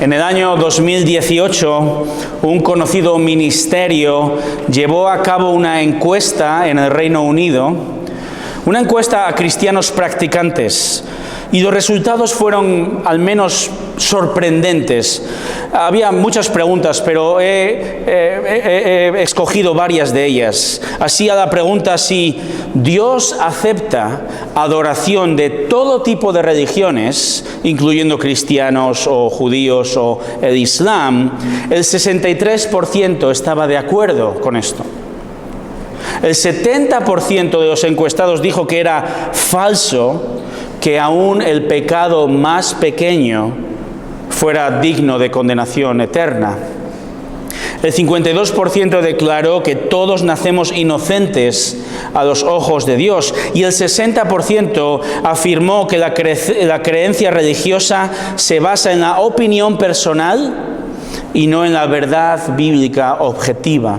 En el año 2018, un conocido ministerio llevó a cabo una encuesta en el Reino Unido, una encuesta a cristianos practicantes, y los resultados fueron al menos sorprendentes. Había muchas preguntas, pero he escogido varias de ellas. Así, a la pregunta si Dios acepta adoración de todo tipo de religiones, incluyendo cristianos o judíos o el Islam, el 63% estaba de acuerdo con esto. El 70% de los encuestados dijo que era falso que aún el pecado más pequeño fuera digno de condenación eterna. El 52% declaró que todos nacemos inocentes a los ojos de Dios, y el 60% afirmó que la creencia religiosa se basa en la opinión personal y no en la verdad bíblica objetiva.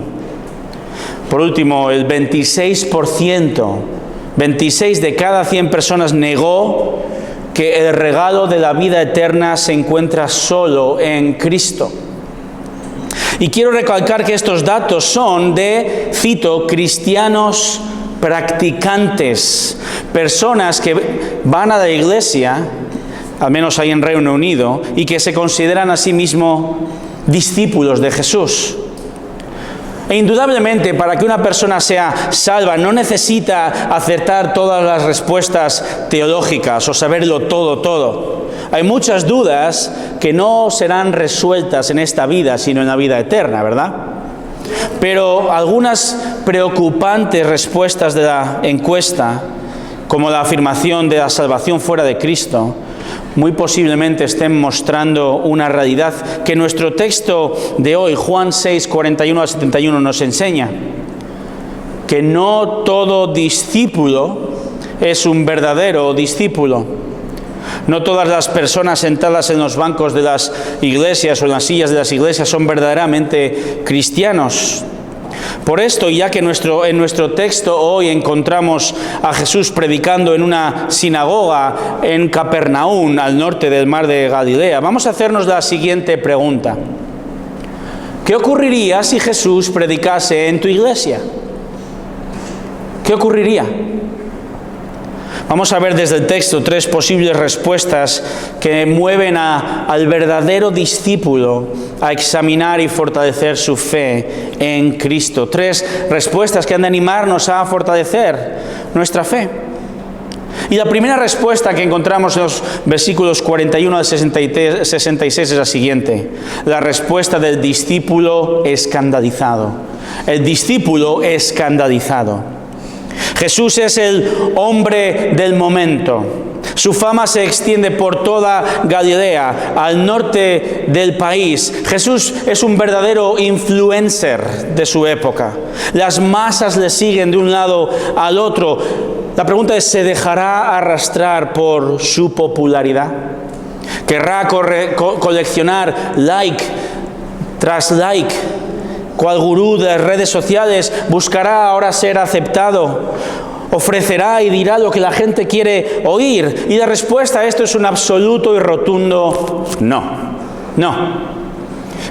Por último, el 26 de cada 100 personas negó que el regalo de la vida eterna se encuentra solo en Cristo. Y quiero recalcar que estos datos son de, cito, cristianos practicantes, personas que van a la iglesia, al menos ahí en Reino Unido, y que se consideran a sí mismos discípulos de Jesús. E indudablemente, para que una persona sea salva, no necesita acertar todas las respuestas teológicas o saberlo todo. Hay muchas dudas que no serán resueltas en esta vida, sino en la vida eterna, ¿verdad? Pero algunas preocupantes respuestas de la encuesta, como la afirmación de la salvación fuera de Cristo, muy posiblemente estén mostrando una realidad que nuestro texto de hoy, Juan 6, 41 al 71, nos enseña. Que no todo discípulo es un verdadero discípulo. No todas las personas sentadas en los bancos de las iglesias o en las sillas de las iglesias son verdaderamente cristianos. Por esto, ya que en nuestro texto hoy encontramos a Jesús predicando en una sinagoga en Capernaum, al norte del mar de Galilea, vamos a hacernos la siguiente pregunta. ¿Qué ocurriría si Jesús predicase en tu iglesia? ¿Qué ocurriría? Vamos a ver desde el texto 3 posibles respuestas que mueven al verdadero discípulo a examinar y fortalecer su fe en Cristo. 3 respuestas que han de animarnos a fortalecer nuestra fe. Y la primera respuesta que encontramos en los versículos 41 al 66 es la siguiente. La respuesta del discípulo escandalizado. El discípulo escandalizado. Jesús es el hombre del momento. Su fama se extiende por toda Galilea, al norte del país. Jesús es un verdadero influencer de su época. Las masas le siguen de un lado al otro. La pregunta es, ¿se dejará arrastrar por su popularidad? ¿Querrá coleccionar like tras like? ¿Cuál gurú de las redes sociales buscará ahora ser aceptado? ¿Ofrecerá y dirá lo que la gente quiere oír? Y la respuesta a esto es un absoluto y rotundo no.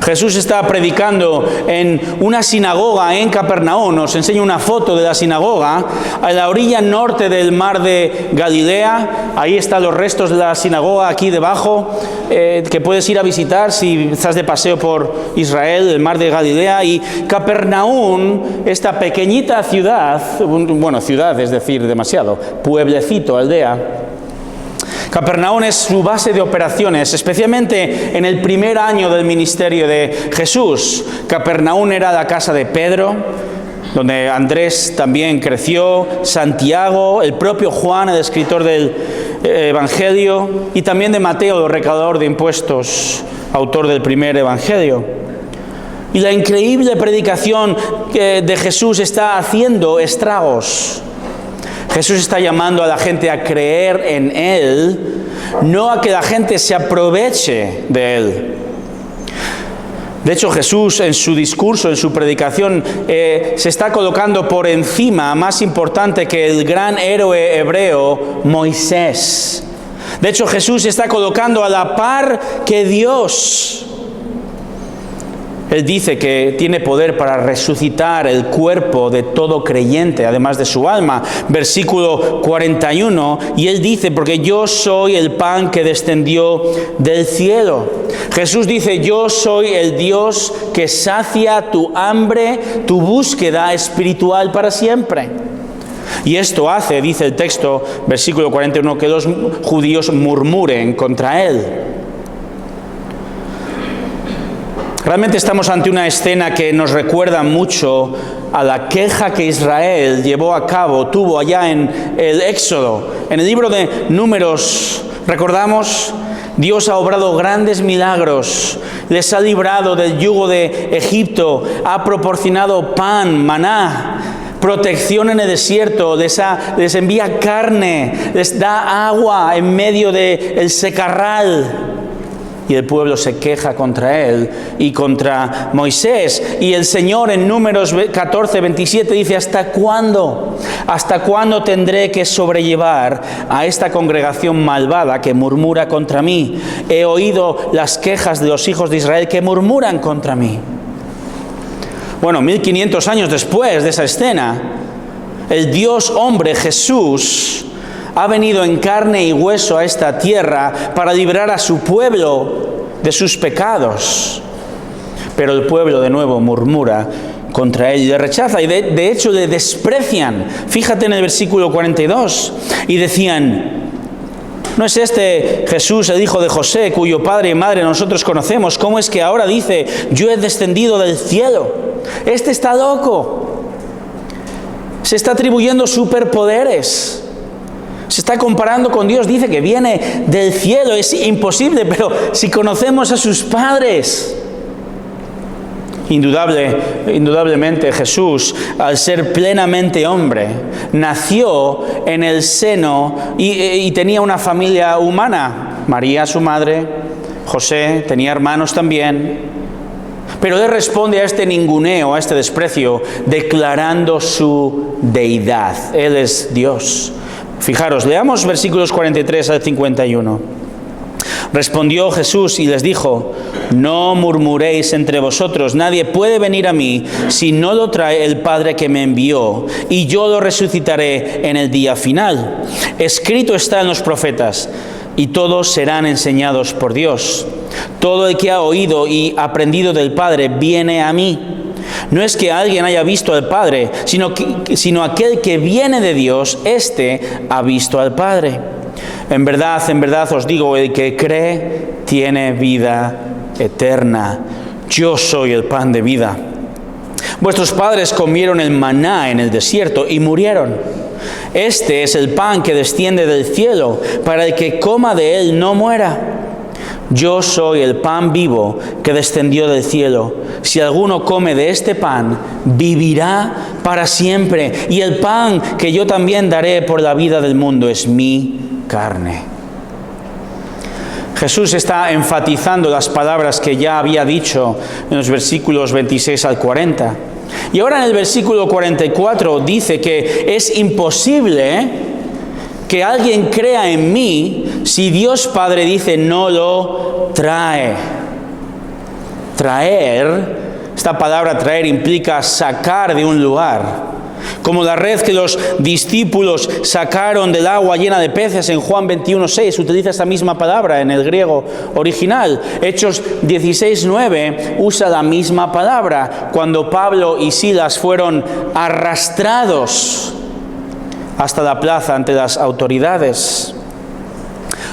Jesús está predicando en una sinagoga en Capernaum. Os enseño una foto de la sinagoga a la orilla norte del mar de Galilea. Ahí están los restos de la sinagoga aquí debajo, que puedes ir a visitar si estás de paseo por Israel, el mar de Galilea. Y Capernaum, esta pequeñita ciudad, ciudad es decir, demasiado, pueblecito, aldea. Capernaum es su base de operaciones, especialmente en el primer año del ministerio de Jesús. Capernaum era la casa de Pedro, donde Andrés también creció, Santiago, el propio Juan, el escritor del Evangelio, y también de Mateo, el recaudador de impuestos, autor del primer Evangelio. Y la increíble predicación de Jesús está haciendo estragos. Jesús está llamando a la gente a creer en Él, no a que la gente se aproveche de Él. De hecho, Jesús en su discurso, en su predicación, se está colocando por encima, más importante que el gran héroe hebreo, Moisés. De hecho, Jesús se está colocando a la par que Dios. Él dice que tiene poder para resucitar el cuerpo de todo creyente, además de su alma. Versículo 41, y Él dice, porque yo soy el pan que descendió del cielo. Jesús dice, yo soy el Dios que sacia tu hambre, tu búsqueda espiritual para siempre. Y esto hace, dice el texto, versículo 41, que los judíos murmuren contra Él. Realmente estamos ante una escena que nos recuerda mucho a la queja que Israel tuvo allá en el Éxodo. En el libro de Números, recordamos, Dios ha obrado grandes milagros, les ha librado del yugo de Egipto, ha proporcionado pan, maná, protección en el desierto, les envía carne, les da agua en medio del secarral. Y el pueblo se queja contra él y contra Moisés. Y el Señor en Números 14, 27 dice, ¿hasta cuándo? ¿Hasta cuándo tendré que sobrellevar a esta congregación malvada que murmura contra mí? He oído las quejas de los hijos de Israel que murmuran contra mí. Bueno, 1500 años después de esa escena, el Dios hombre Jesús ha venido en carne y hueso a esta tierra para librar a su pueblo de sus pecados. Pero el pueblo de nuevo murmura contra él y le rechaza y de hecho le desprecian. Fíjate en el versículo 42. Y decían, ¿no es este Jesús el hijo de José, cuyo padre y madre nosotros conocemos? ¿Cómo es que ahora dice, yo he descendido del cielo? Este está loco. Se está atribuyendo superpoderes. Se está comparando con Dios, dice que viene del cielo, es imposible, pero si conocemos a sus padres. Indudablemente Jesús, al ser plenamente hombre, nació en el seno y tenía una familia humana. María, su madre, José, tenía hermanos también. Pero Él responde a este ninguneo, a este desprecio, declarando su deidad. Él es Dios. Fijaros, leamos versículos 43 al 51. Respondió Jesús y les dijo, no murmuréis entre vosotros, nadie puede venir a mí si no lo trae el Padre que me envió, y yo lo resucitaré en el día final. Escrito está en los profetas, y todos serán enseñados por Dios. Todo el que ha oído y aprendido del Padre viene a mí. No es que alguien haya visto al Padre, sino aquel que viene de Dios, éste ha visto al Padre. En verdad os digo, el que cree tiene vida eterna. Yo soy el pan de vida. Vuestros padres comieron el maná en el desierto y murieron. Este es el pan que desciende del cielo, para el que coma de él no muera. Yo soy el pan vivo que descendió del cielo. Si alguno come de este pan, vivirá para siempre. Y el pan que yo también daré por la vida del mundo es mi carne. Jesús está enfatizando las palabras que ya había dicho en los versículos 26 al 40. Y ahora en el versículo 44 dice que es imposible que alguien crea en mí si Dios Padre dice no lo trae. Traer, esta palabra traer implica sacar de un lugar. Como la red que los discípulos sacaron del agua llena de peces en Juan 21:6, utiliza esta misma palabra en el griego original. Hechos 16:9 usa la misma palabra cuando Pablo y Silas fueron arrastrados hasta la plaza ante las autoridades.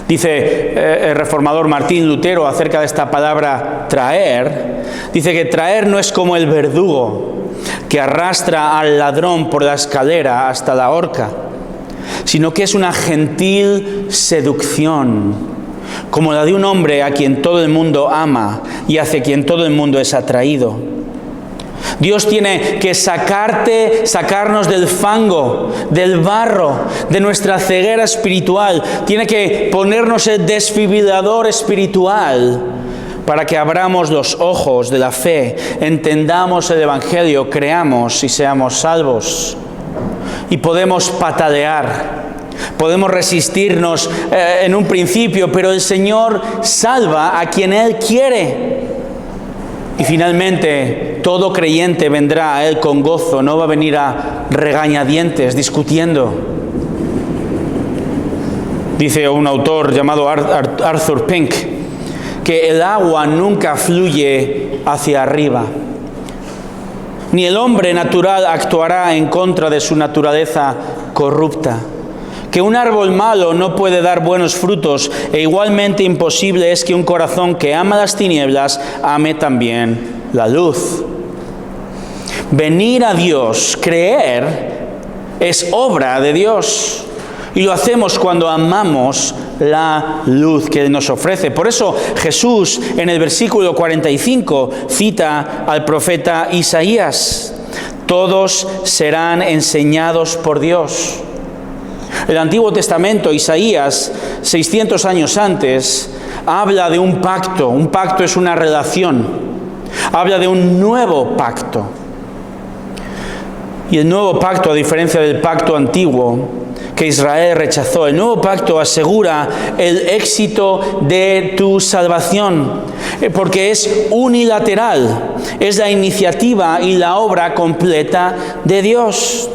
Dice el reformador Martín Lutero acerca de esta palabra traer, dice que traer no es como el verdugo que arrastra al ladrón por la escalera hasta la horca, sino que es una gentil seducción, como la de un hombre a quien todo el mundo ama y hacia quien todo el mundo es atraído. Dios tiene que sacarnos del fango, del barro, de nuestra ceguera espiritual. Tiene que ponernos el desfibrilador espiritual para que abramos los ojos de la fe, entendamos el Evangelio, creamos y seamos salvos. Y podemos patalear, Podemos resistirnos en un principio, pero el Señor salva a quien Él quiere. Y finalmente, todo creyente vendrá a Él con gozo, no va a venir a regañadientes, discutiendo. Dice un autor llamado Arthur Pink que el agua nunca fluye hacia arriba. Ni el hombre natural actuará en contra de su naturaleza corrupta. Que un árbol malo no puede dar buenos frutos, e igualmente imposible es que un corazón que ama las tinieblas ame también la luz. Venir a Dios, creer, es obra de Dios. Y lo hacemos cuando amamos la luz que nos ofrece. Por eso Jesús en el versículo 45 cita al profeta Isaías: todos serán enseñados por Dios. El Antiguo Testamento, Isaías, 600 años antes, habla de un pacto. Un pacto es una relación. Habla de un nuevo pacto. Y el nuevo pacto, a diferencia del pacto antiguo que Israel rechazó, el nuevo pacto asegura el éxito de tu salvación, porque es unilateral, es la iniciativa y la obra completa de Dios.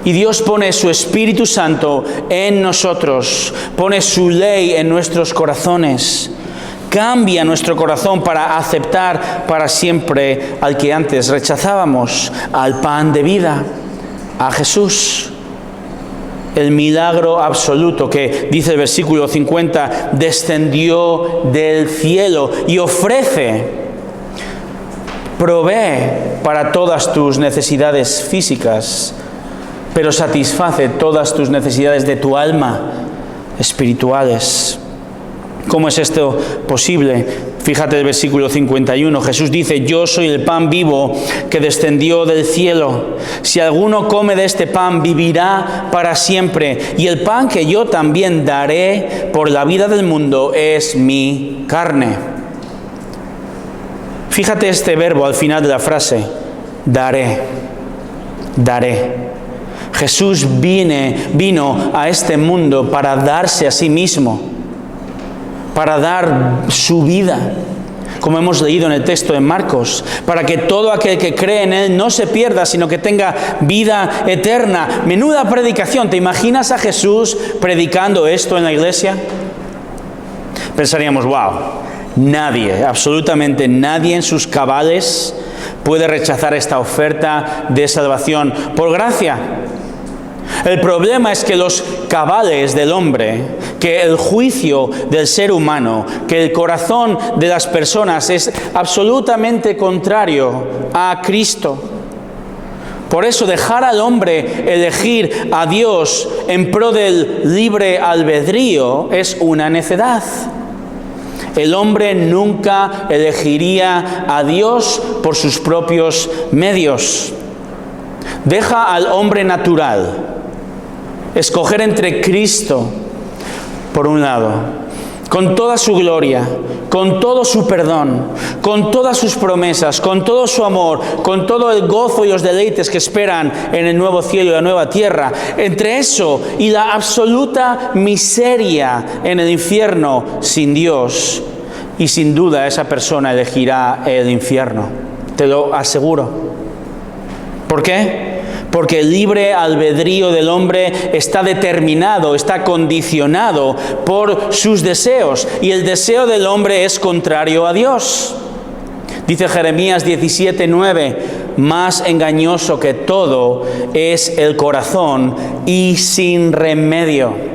Y Dios pone su Espíritu Santo en nosotros, pone su ley en nuestros corazones, cambia nuestro corazón para aceptar para siempre al que antes rechazábamos, al pan de vida, a Jesús. El milagro absoluto que, dice el versículo 50, descendió del cielo y ofrece, provee para todas tus necesidades físicas, pero satisface todas tus necesidades de tu alma espirituales. ¿Cómo es esto posible? Fíjate el versículo 51. Jesús dice: yo soy el pan vivo que descendió del cielo. Si alguno come de este pan, vivirá para siempre. Y el pan que yo también daré por la vida del mundo es mi carne. Fíjate este verbo al final de la frase: daré. Daré. Jesús vino a este mundo para darse a sí mismo, para dar su vida, como hemos leído en el texto de Marcos, para que todo aquel que cree en Él no se pierda, sino que tenga vida eterna. Menuda predicación. ¿Te imaginas a Jesús predicando esto en la iglesia? Pensaríamos: wow, nadie, absolutamente nadie en sus cabales puede rechazar esta oferta de salvación por gracia. El problema es que los cabales del hombre, que el juicio del ser humano, que el corazón de las personas es absolutamente contrario a Cristo. Por eso dejar al hombre elegir a Dios en pro del libre albedrío es una necedad. El hombre nunca elegiría a Dios por sus propios medios. Deja al hombre natural escoger entre Cristo, por un lado, con toda su gloria, con todo su perdón, con todas sus promesas, con todo su amor, con todo el gozo y los deleites que esperan en el nuevo cielo y la nueva tierra, entre eso y la absoluta miseria en el infierno sin Dios. Y sin duda esa persona elegirá el infierno, te lo aseguro. ¿Por qué? Porque el libre albedrío del hombre está determinado, está condicionado por sus deseos. Y el deseo del hombre es contrario a Dios. Dice Jeremías 17:9, más engañoso que todo es el corazón y sin remedio.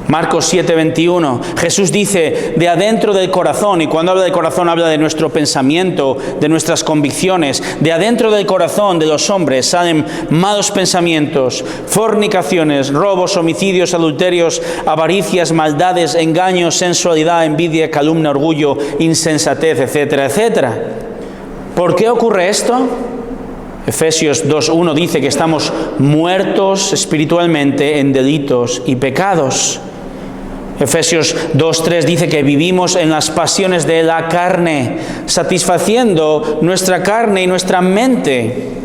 Marcos 7:21, Jesús dice: de adentro del corazón, y cuando habla del corazón habla de nuestro pensamiento, de nuestras convicciones, de adentro del corazón de los hombres salen malos pensamientos, fornicaciones, robos, homicidios, adulterios, avaricias, maldades, engaños, sensualidad, envidia, calumnia, orgullo, insensatez, etcétera, etcétera. ¿Por qué ocurre esto? Efesios 2:1 dice que estamos muertos espiritualmente en delitos y pecados. Efesios 2:3 dice que vivimos en las pasiones de la carne, satisfaciendo nuestra carne y nuestra mente.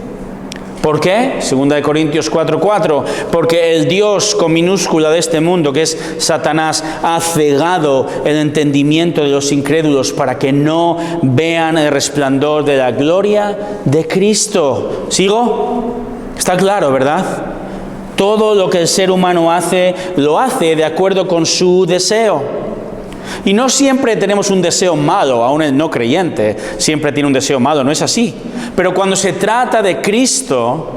¿Por qué? 2 Corintios 4:4. Porque el Dios con minúscula de este mundo, que es Satanás, ha cegado el entendimiento de los incrédulos para que no vean el resplandor de la gloria de Cristo. ¿Sigo? Está claro, ¿verdad? Todo lo que el ser humano hace, lo hace de acuerdo con su deseo. Y no siempre tenemos un deseo malo, aún el no creyente siempre tiene un deseo malo, no es así. Pero cuando se trata de Cristo,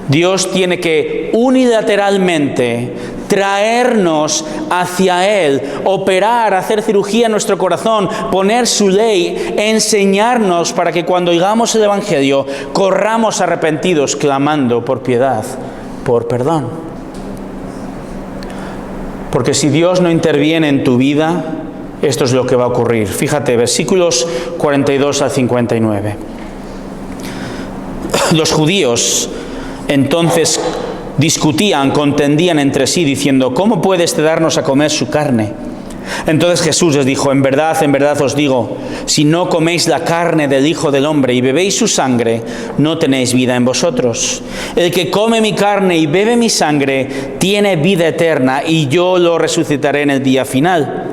Dios tiene que unilateralmente traernos hacia Él, operar, hacer cirugía en nuestro corazón, poner su ley, enseñarnos para que cuando oigamos el Evangelio corramos arrepentidos, clamando por piedad, por perdón. Porque si Dios no interviene en tu vida, esto es lo que va a ocurrir. Fíjate, versículos 42 al 59. Los judíos entonces discutían, contendían entre sí, diciendo: ¿cómo puede este darnos a comer su carne? Entonces Jesús les dijo: en verdad os digo, si no coméis la carne del Hijo del Hombre y bebéis su sangre, no tenéis vida en vosotros. El que come mi carne y bebe mi sangre tiene vida eterna, y yo lo resucitaré en el día final.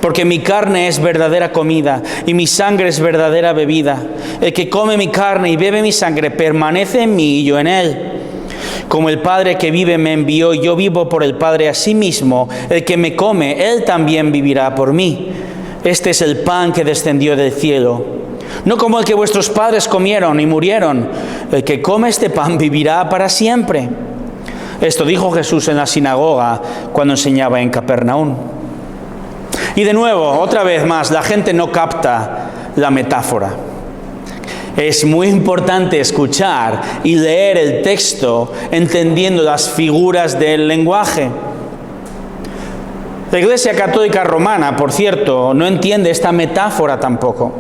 Porque mi carne es verdadera comida y mi sangre es verdadera bebida. El que come mi carne y bebe mi sangre permanece en mí y yo en él. Como el Padre que vive me envió y yo vivo por el Padre, asimismo el que me come, él también vivirá por mí. Este es el pan que descendió del cielo, no como el que vuestros padres comieron y murieron. El que come este pan vivirá para siempre. Esto dijo Jesús en la sinagoga cuando enseñaba en Capernaum. Y de nuevo, otra vez más, la gente no capta la metáfora. Es muy importante escuchar y leer el texto entendiendo las figuras del lenguaje. La Iglesia Católica Romana, por cierto, no entiende esta metáfora tampoco.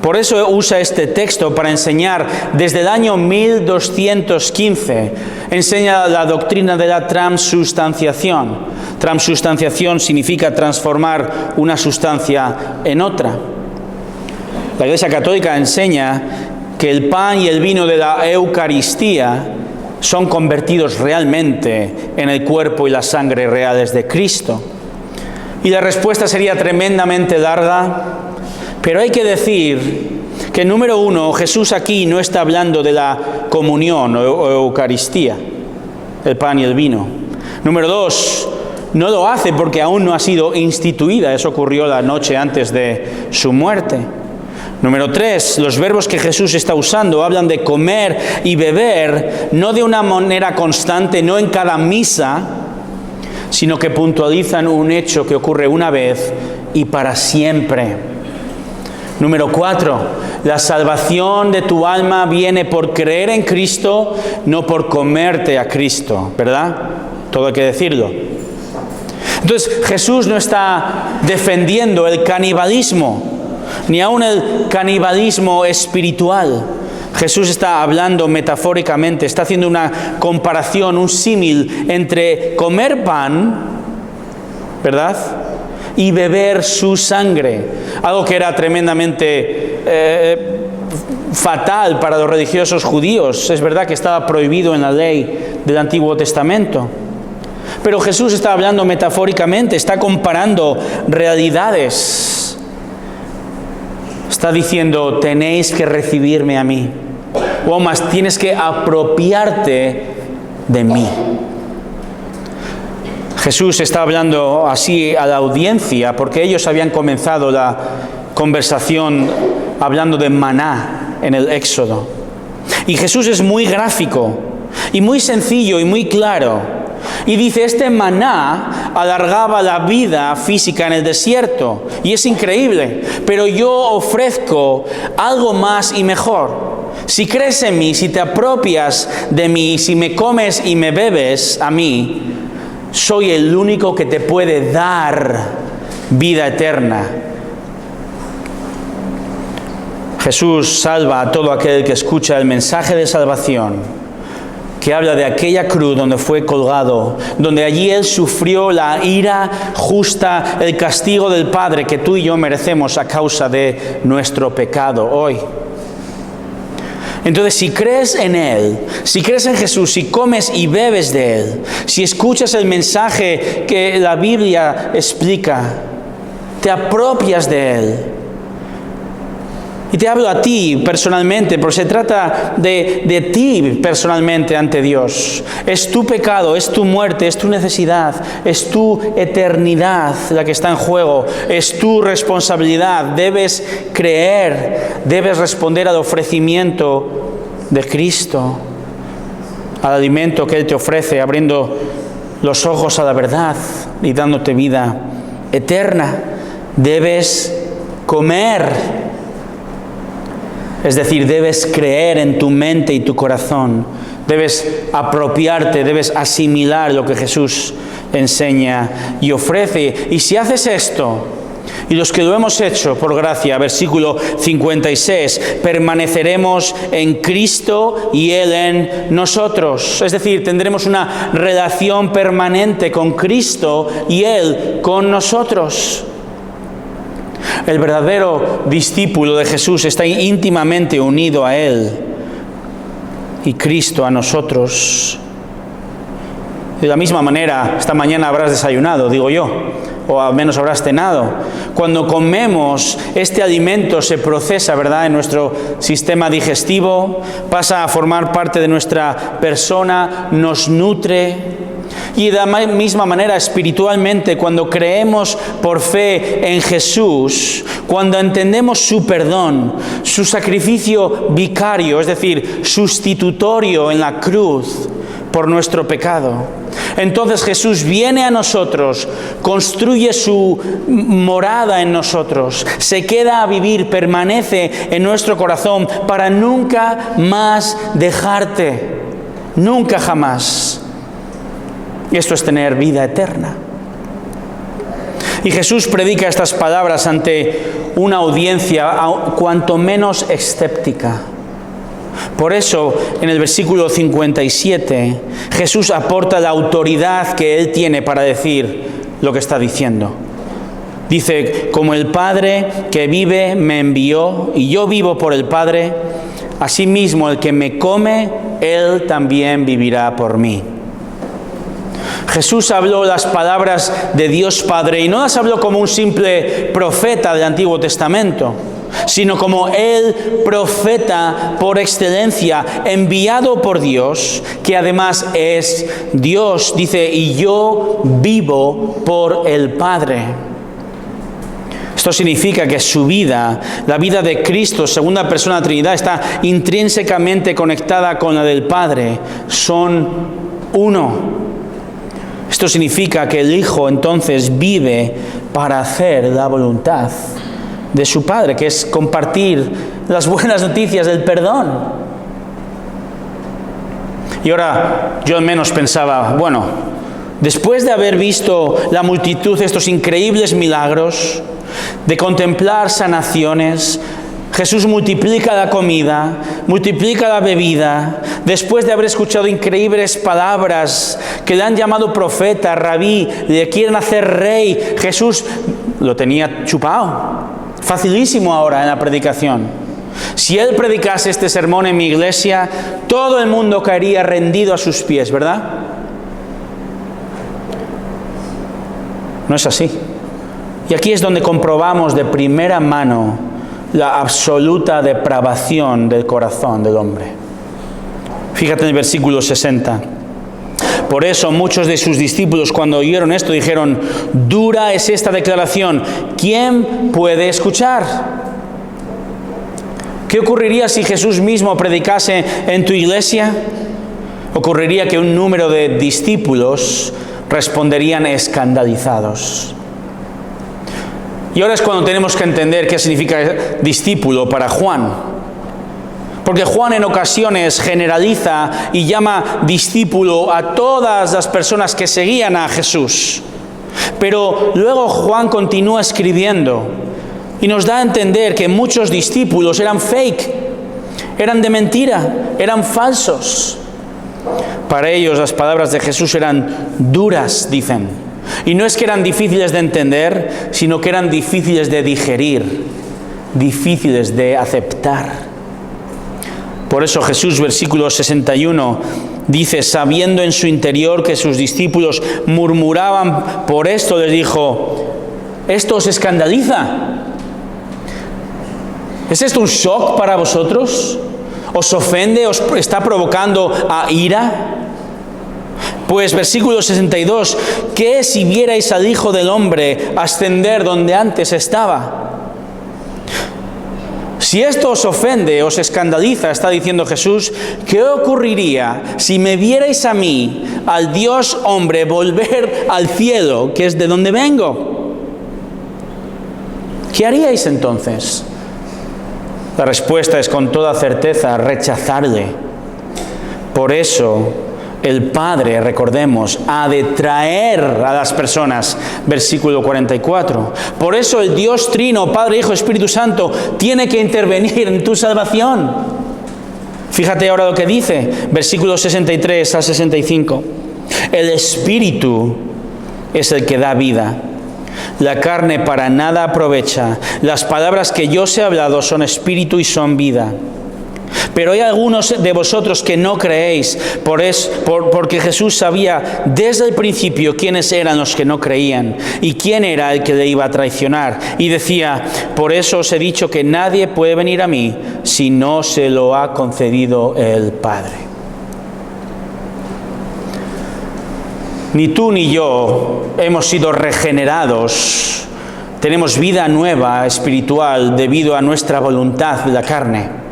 Por eso usa este texto para enseñar desde el año 1215. Enseña la doctrina de la transustanciación. Transustanciación significa transformar una sustancia en otra. La Iglesia Católica enseña que el pan y el vino de la Eucaristía son convertidos realmente en el cuerpo y la sangre reales de Cristo. Y la respuesta sería tremendamente larga, pero hay que decir que, número uno, Jesús aquí no está hablando de la comunión o Eucaristía, el pan y el vino. Número dos, no lo hace porque aún no ha sido instituida, eso ocurrió la noche antes de su muerte. Número 3, los verbos que Jesús está usando hablan de comer y beber, no de una manera constante, no en cada misa, sino que puntualizan un hecho que ocurre una vez y para siempre. Número 4, la salvación de tu alma viene por creer en Cristo, no por comerte a Cristo, ¿verdad? Todo hay que decirlo. Entonces, Jesús no está defendiendo el canibalismo, ni aun el canibalismo espiritual. Jesús está hablando metafóricamente, está haciendo una comparación, un símil entre comer pan, ¿verdad?, y beber su sangre. Algo que era tremendamente fatal para los religiosos judíos. Es verdad que estaba prohibido en la ley del Antiguo Testamento. Pero Jesús está hablando metafóricamente, está comparando realidades. Está diciendo: tenéis que recibirme a mí. O más, tienes que apropiarte de mí. Jesús está hablando así a la audiencia porque ellos habían comenzado la conversación hablando de maná en el Éxodo. Y Jesús es muy gráfico y muy sencillo y muy claro. Y dice: este maná alargaba la vida física en el desierto. Y es increíble. Pero yo ofrezco algo más y mejor. Si crees en mí, si te apropias de mí, si me comes y me bebes a mí, soy el único que te puede dar vida eterna. Jesús salva a todo aquel que escucha el mensaje de salvación, que habla de aquella cruz donde fue colgado, donde allí Él sufrió la ira justa, el castigo del Padre que tú y yo merecemos a causa de nuestro pecado hoy. Entonces, si crees en Él, si crees en Jesús, si comes y bebes de Él, si escuchas el mensaje que la Biblia explica, te apropias de Él. Y te hablo a ti personalmente, porque se trata de ti personalmente ante Dios. Es tu pecado, es tu muerte, es tu necesidad, es tu eternidad la que está en juego, es tu responsabilidad. Debes creer, debes responder al ofrecimiento de Cristo, al alimento que Él te ofrece, abriendo los ojos a la verdad y dándote vida eterna. Debes comer. Es decir, debes creer en tu mente y tu corazón. Debes apropiarte, debes asimilar lo que Jesús enseña y ofrece. Y si haces esto, y los que lo hemos hecho por gracia, versículo 56, permaneceremos en Cristo y Él en nosotros. Es decir, tendremos una relación permanente con Cristo y Él con nosotros. El verdadero discípulo de Jesús está íntimamente unido a Él y Cristo a nosotros. De la misma manera, esta mañana habrás desayunado, digo yo, o al menos habrás cenado. Cuando comemos, este alimento se procesa, ¿verdad?, en nuestro sistema digestivo, pasa a formar parte de nuestra persona, nos nutre. Y de la misma manera, espiritualmente, cuando creemos por fe en Jesús, cuando entendemos su perdón, su sacrificio vicario, es decir, sustitutorio en la cruz por nuestro pecado, entonces Jesús viene a nosotros, construye su morada en nosotros, se queda a vivir, permanece en nuestro corazón para nunca más dejarte, nunca jamás. Y esto es tener vida eterna. Y Jesús predica estas palabras ante una audiencia cuanto menos escéptica. Por eso, en el versículo 57, Jesús aporta la autoridad que Él tiene para decir lo que está diciendo. Dice, como el Padre que vive me envió y yo vivo por el Padre, asimismo el que me come, Él también vivirá por mí. Jesús habló las palabras de Dios Padre y no las habló como un simple profeta del Antiguo Testamento, sino como el profeta por excelencia, enviado por Dios, que además es Dios. Dice, y yo vivo por el Padre. Esto significa que su vida, la vida de Cristo, segunda persona de la Trinidad, está intrínsecamente conectada con la del Padre. Son uno. Esto significa que el Hijo entonces vive para hacer la voluntad de su Padre, que es compartir las buenas noticias del perdón. Y ahora yo al menos pensaba, bueno, después de haber visto la multitud de estos increíbles milagros, de contemplar sanaciones, Jesús multiplica la comida, multiplica la bebida, después de haber escuchado increíbles palabras que le han llamado profeta, rabí, le quieren hacer rey. Jesús lo tenía chupado, facilísimo ahora en la predicación. Si Él predicase este sermón en mi iglesia, todo el mundo caería rendido a sus pies, ¿verdad? No es así. Y aquí es donde comprobamos de primera mano la absoluta depravación del corazón del hombre. Fíjate en el versículo 60. Por eso muchos de sus discípulos, cuando oyeron esto, dijeron, dura es esta declaración, ¿quién puede escuchar? ¿Qué ocurriría si Jesús mismo predicase en tu iglesia? Ocurriría que un número de discípulos responderían escandalizados. Y ahora es cuando tenemos que entender qué significa discípulo para Juan. Porque Juan en ocasiones generaliza y llama discípulo a todas las personas que seguían a Jesús. Pero luego Juan continúa escribiendo y nos da a entender que muchos discípulos eran fake, eran de mentira, eran falsos. Para ellos las palabras de Jesús eran duras, dicen. Y no es que eran difíciles de entender, sino que eran difíciles de digerir, difíciles de aceptar. Por eso Jesús, versículo 61, dice, sabiendo en su interior que sus discípulos murmuraban por esto, les dijo, ¿esto os escandaliza? ¿Es esto un shock para vosotros? ¿Os ofende? ¿Os está provocando a ira? Pues versículo 62, ¿qué si vierais al Hijo del Hombre ascender donde antes estaba? Si esto os ofende, os escandaliza, está diciendo Jesús, ¿qué ocurriría si me vierais a mí, al Dios hombre, volver al cielo, que es de donde vengo? ¿Qué haríais entonces? La respuesta es con toda certeza rechazarle. Por eso el Padre, recordemos, ha de traer a las personas, versículo 44. Por eso el Dios Trino, Padre, Hijo, Espíritu Santo, tiene que intervenir en tu salvación. Fíjate ahora lo que dice, versículos 63 a 65. El Espíritu es el que da vida. La carne para nada aprovecha. Las palabras que yo os he hablado son espíritu y son vida. Pero hay algunos de vosotros que no creéis, porque Jesús sabía desde el principio quiénes eran los que no creían y quién era el que le iba a traicionar. Y decía, por eso os he dicho que nadie puede venir a mí si no se lo ha concedido el Padre. Ni tú ni yo hemos sido regenerados, tenemos vida nueva espiritual debido a nuestra voluntad de la carne.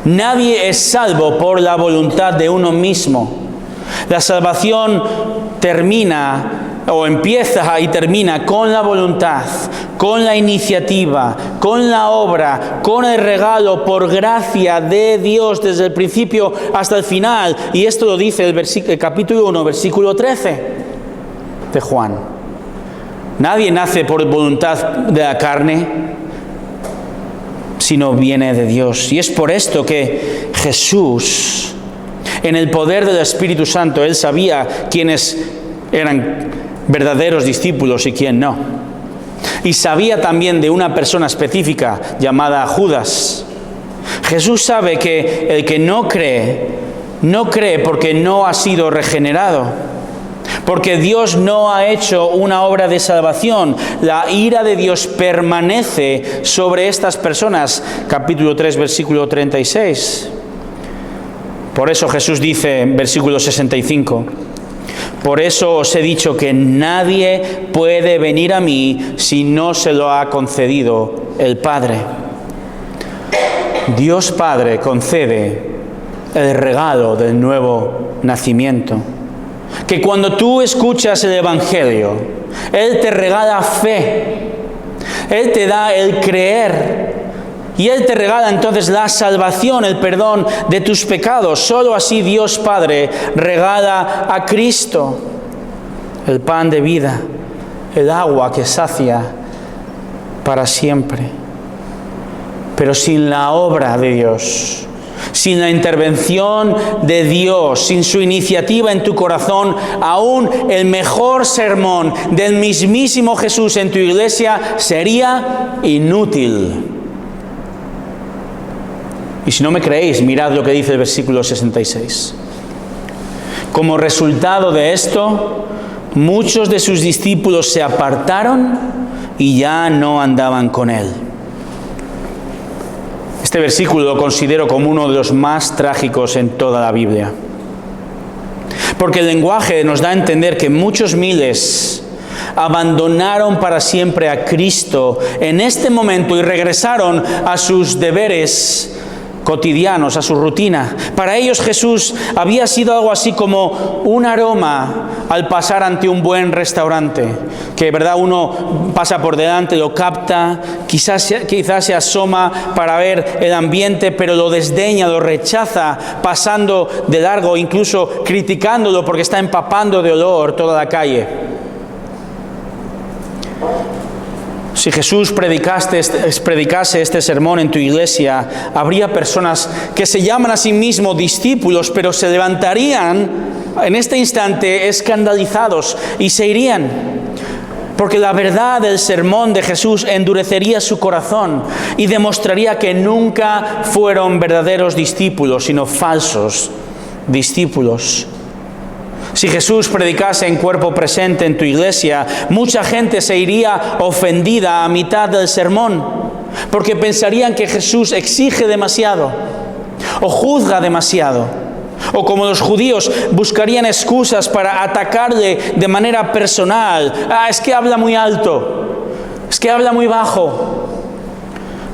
Nadie es salvo por la voluntad de uno mismo. La salvación termina o empieza y termina con la voluntad, con la iniciativa, con la obra, con el regalo por gracia de Dios desde el principio hasta el final. Y esto lo dice el capítulo 1, versículo 13 de Juan. Nadie nace por voluntad de la carne, sino viene de Dios. Y es por esto que Jesús, en el poder del Espíritu Santo, Él sabía quiénes eran verdaderos discípulos y quién no. Y sabía también de una persona específica llamada Judas. Jesús sabe que el que no cree porque no ha sido regenerado. Porque Dios no ha hecho una obra de salvación. La ira de Dios permanece sobre estas personas. Capítulo 3, versículo 36. Por eso Jesús dice en versículo 65, por eso os he dicho que nadie puede venir a mí si no se lo ha concedido el Padre. Dios Padre concede el regalo del nuevo nacimiento. Que cuando tú escuchas el Evangelio, Él te regala fe, Él te da el creer y Él te regala entonces la salvación, el perdón de tus pecados. Solo así Dios Padre regala a Cristo, el pan de vida, el agua que sacia para siempre. Pero sin la obra de Dios, sin la intervención de Dios, sin su iniciativa en tu corazón, aún el mejor sermón del mismísimo Jesús en tu iglesia sería inútil. Y si no me creéis, mirad lo que dice el versículo 66. Como resultado de esto, muchos de sus discípulos se apartaron y ya no andaban con Él. Este versículo lo considero como uno de los más trágicos en toda la Biblia. Porque el lenguaje nos da a entender que muchos miles abandonaron para siempre a Cristo en este momento y regresaron a sus deberes cotidianos, a su rutina. Para ellos Jesús había sido algo así como un aroma al pasar ante un buen restaurante, que verdad uno pasa por delante, lo capta, quizás se asoma para ver el ambiente, pero lo desdeña, lo rechaza, pasando de largo, incluso criticándolo porque está empapando de olor toda la calle. Si Jesús predicase este sermón en tu iglesia, habría personas que se llaman a sí mismos discípulos, pero se levantarían en este instante escandalizados y se irían. porque la verdad del sermón de Jesús endurecería su corazón y demostraría que nunca fueron verdaderos discípulos, sino falsos discípulos. Si Jesús predicase en cuerpo presente en tu iglesia, mucha gente se iría ofendida a mitad del sermón, porque pensarían que Jesús exige demasiado o juzga demasiado. O como los judíos buscarían excusas para atacarle de manera personal. Es que habla muy alto, es que habla muy bajo,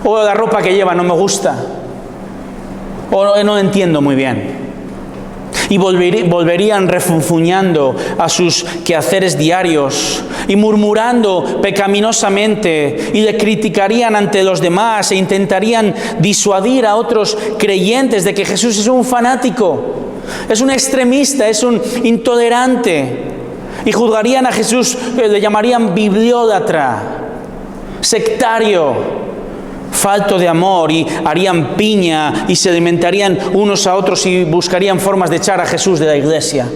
o la ropa que lleva no me gusta, o no entiendo muy bien. Y volverían refunfuñando a sus quehaceres diarios y murmurando pecaminosamente, y le criticarían ante los demás e intentarían disuadir a otros creyentes de que Jesús es un fanático, es un extremista, es un intolerante, y juzgarían a Jesús, le llamarían bibliólatra, sectario, falto de amor, y harían piña y se alimentarían unos a otros y buscarían formas de echar a Jesús de la iglesia.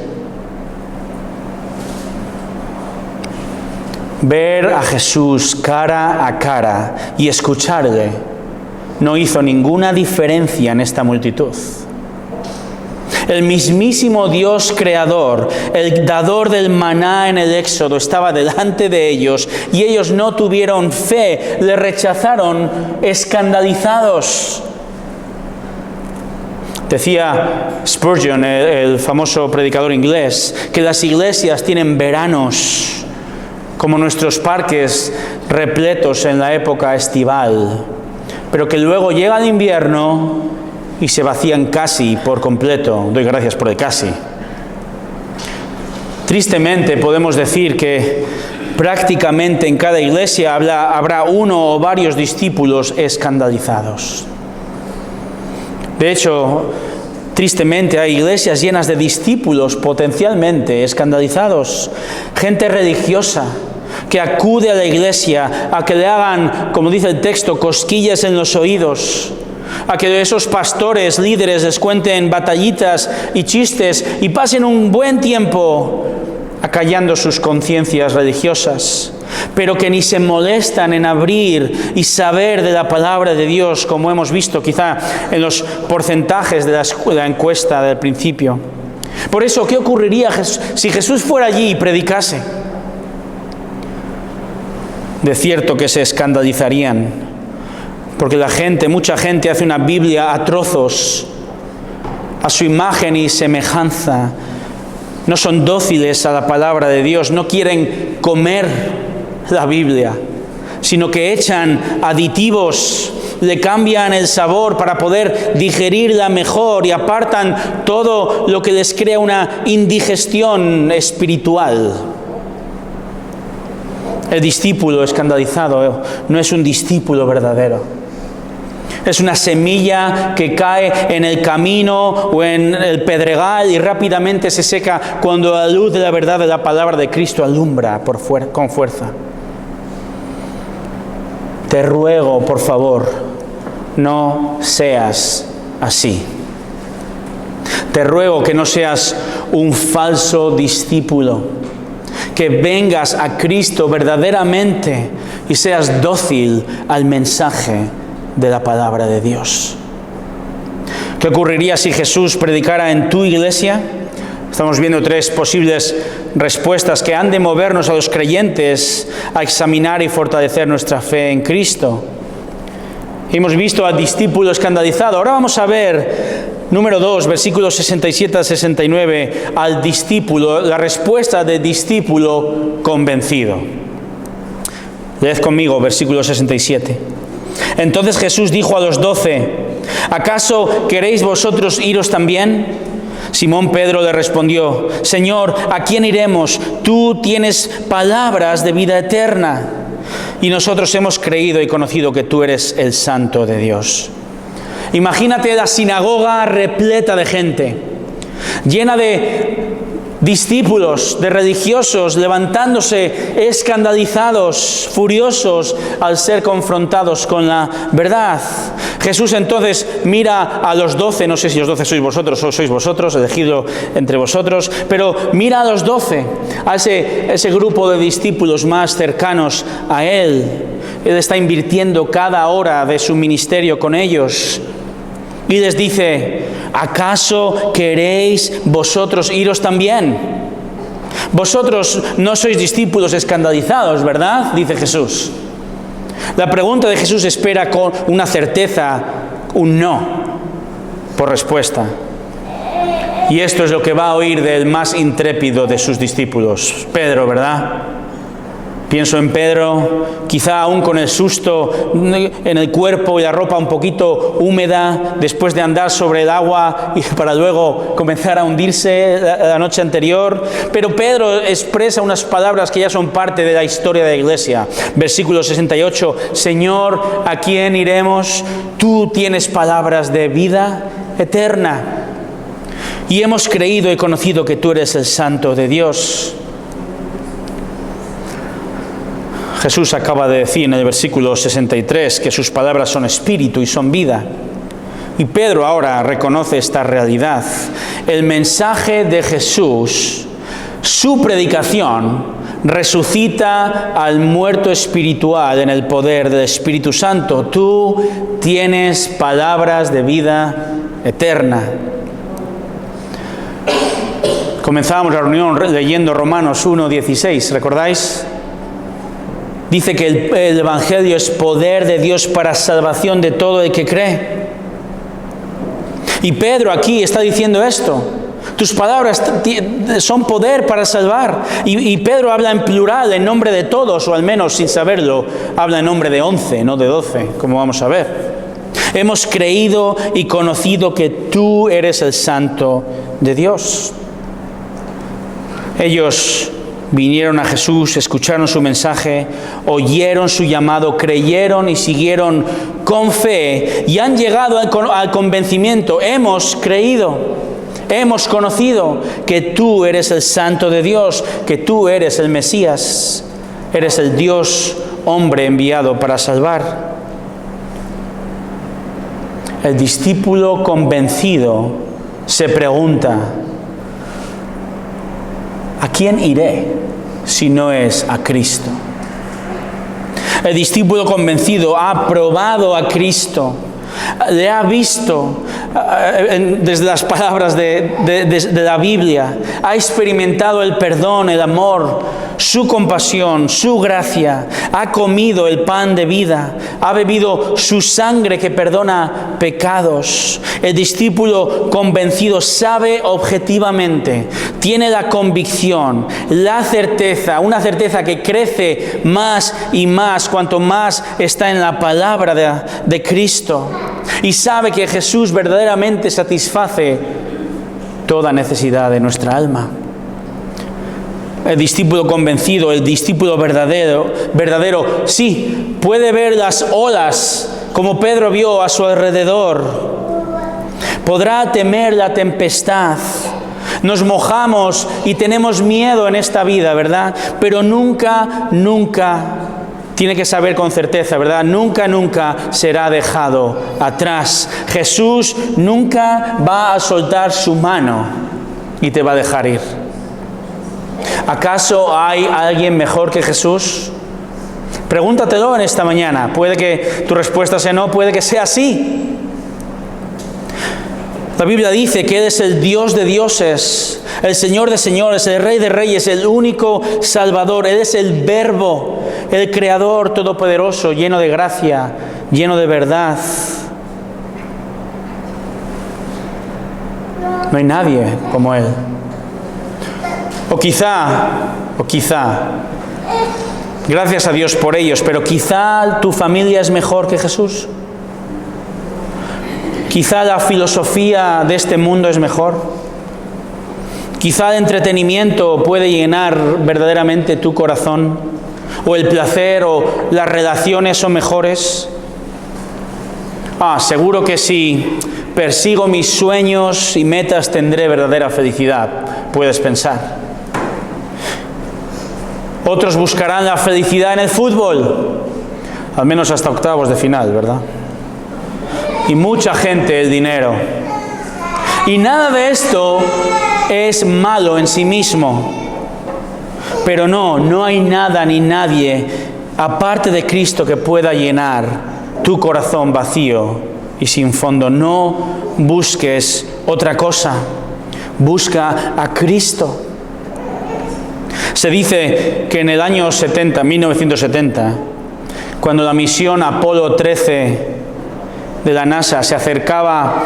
Ver a Jesús cara a cara y escucharle no hizo ninguna diferencia en esta multitud. El mismísimo Dios creador, el dador del maná en el Éxodo, estaba delante de ellos y ellos no tuvieron fe, le rechazaron escandalizados. Decía Spurgeon, el famoso predicador inglés, que las iglesias tienen veranos como nuestros parques repletos en la época estival, pero que luego llega el invierno y se vacían casi por completo. Doy gracias por el casi. Tristemente podemos decir que prácticamente en cada iglesia habrá uno o varios discípulos escandalizados. De hecho, tristemente hay iglesias llenas de discípulos potencialmente escandalizados, gente religiosa que acude a la iglesia a que le hagan, como dice el texto, cosquillas en los oídos, a que esos pastores, líderes, les cuenten batallitas y chistes y pasen un buen tiempo acallando sus conciencias religiosas, pero que ni se molestan en abrir y saber de la palabra de Dios, como hemos visto quizá en los porcentajes de la encuesta del principio. Por eso, ¿qué ocurriría si Jesús fuera allí y predicase? De cierto que se escandalizarían, porque mucha gente hace una Biblia a trozos, a su imagen y semejanza. No son dóciles a la palabra de Dios, no quieren comer la Biblia, sino que echan aditivos, le cambian el sabor para poder digerirla mejor y apartan todo lo que les crea una indigestión espiritual. El discípulo escandalizado no es un discípulo verdadero. Es una semilla que cae en el camino o en el pedregal y rápidamente se seca cuando la luz de la verdad de la palabra de Cristo alumbra con fuerza. Te ruego, por favor, no seas así. Te ruego que no seas un falso discípulo, que vengas a Cristo verdaderamente y seas dócil al mensaje de la palabra de Dios. ¿Qué ocurriría si Jesús predicara en tu iglesia? Estamos viendo 3 posibles respuestas que han de movernos a los creyentes a examinar y fortalecer nuestra fe en Cristo. Hemos visto al discípulo escandalizado. Ahora vamos a ver, número 2, versículos 67 al 69, al discípulo, la respuesta del discípulo convencido. Leed conmigo, versículo 67. Entonces Jesús dijo a los 12, ¿acaso queréis vosotros iros también? Simón Pedro le respondió, Señor, ¿a quién iremos? Tú tienes palabras de vida eterna, y nosotros hemos creído y conocido que tú eres el Santo de Dios. Imagínate la sinagoga repleta de gente, llena de discípulos de religiosos levantándose escandalizados, furiosos al ser confrontados con la verdad. Jesús entonces mira a los 12, no sé si los 12 sois vosotros o sois vosotros, elegido entre vosotros, pero mira a los 12, a ese grupo de discípulos más cercanos a Él. Él está invirtiendo cada hora de su ministerio con ellos. Y les dice: ¿acaso queréis vosotros iros también? Vosotros no sois discípulos escandalizados, ¿verdad? Dice Jesús. La pregunta de Jesús espera con una certeza, un no, por respuesta. Y esto es lo que va a oír del más intrépido de sus discípulos, Pedro, ¿verdad? Pienso en Pedro, quizá aún con el susto en el cuerpo y la ropa un poquito húmeda, después de andar sobre el agua y para luego comenzar a hundirse la noche anterior. Pero Pedro expresa unas palabras que ya son parte de la historia de la iglesia. Versículo 68, Señor, ¿a quién iremos? Tú tienes palabras de vida eterna. Y hemos creído y conocido que tú eres el Santo de Dios. Jesús acaba de decir en el versículo 63 que sus palabras son espíritu y son vida. Y Pedro ahora reconoce esta realidad. El mensaje de Jesús, su predicación, resucita al muerto espiritual en el poder del Espíritu Santo. Tú tienes palabras de vida eterna. Comenzábamos la reunión leyendo Romanos 1:16, ¿recordáis? Dice que el Evangelio es poder de Dios para salvación de todo el que cree. Y Pedro aquí está diciendo esto. Tus palabras son poder para salvar. Y Pedro habla en plural, en nombre de todos, o al menos sin saberlo, habla en nombre de 11, no de 12, como vamos a ver. Hemos creído y conocido que tú eres el Santo de Dios. Ellos vinieron a Jesús, escucharon su mensaje, oyeron su llamado, creyeron y siguieron con fe y han llegado al convencimiento. Hemos creído, hemos conocido que tú eres el Santo de Dios, que tú eres el Mesías, eres el Dios hombre enviado para salvar. El discípulo convencido se pregunta: ¿a quién iré si no es a Cristo? El discípulo convencido ha probado a Cristo, le ha visto desde las palabras de la Biblia, ha experimentado el perdón, el amor, su compasión, su gracia, ha comido el pan de vida, ha bebido su sangre que perdona pecados. El discípulo convencido sabe objetivamente, tiene la convicción, la certeza, una certeza que crece más y más cuanto más está en la palabra de Cristo. Y sabe que Jesús verdaderamente satisface toda necesidad de nuestra alma. El discípulo convencido, el discípulo verdadero, sí, puede ver las olas como Pedro vio a su alrededor. Podrá temer la tempestad. Nos mojamos y tenemos miedo en esta vida, ¿verdad? Pero nunca tiene que saber con certeza, ¿verdad? Nunca será dejado atrás. Jesús nunca va a soltar su mano y te va a dejar ir. ¿Acaso hay alguien mejor que Jesús? Pregúntatelo en esta mañana. Puede que tu respuesta sea no, puede que sea sí. La Biblia dice que Él es el Dios de dioses, el Señor de señores, el Rey de reyes, el único Salvador. Él es el Verbo, el Creador todopoderoso, lleno de gracia, lleno de verdad. No hay nadie como Él. O quizá, gracias a Dios por ellos, pero quizá tu familia es mejor que Jesús. Quizá la filosofía de este mundo es mejor. Quizá el entretenimiento puede llenar verdaderamente tu corazón. O el placer o las relaciones son mejores. Seguro que si persigo mis sueños y metas, tendré verdadera felicidad, puedes pensar. Otros buscarán la felicidad en el fútbol, al menos hasta octavos de final, ¿verdad? Y mucha gente el dinero. Y nada de esto es malo en sí mismo. Pero no hay nada ni nadie aparte de Cristo que pueda llenar tu corazón vacío y sin fondo. No busques otra cosa, busca a Cristo. Se dice que en el año 1970, cuando la misión Apolo 13 de la NASA se acercaba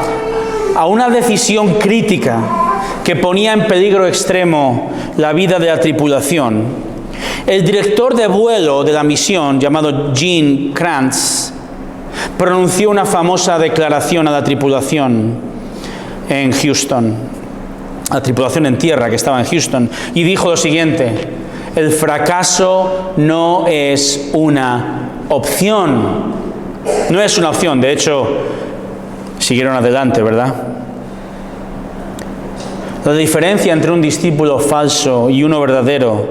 a una decisión crítica que ponía en peligro extremo la vida de la tripulación, el director de vuelo de la misión, llamado Gene Kranz, pronunció una famosa declaración a la tripulación en Houston, a la tripulación en tierra que estaba en Houston, y dijo lo siguiente: el fracaso no es una opción. No es una opción, de hecho, siguieron adelante, ¿verdad? La diferencia entre un discípulo falso y uno verdadero,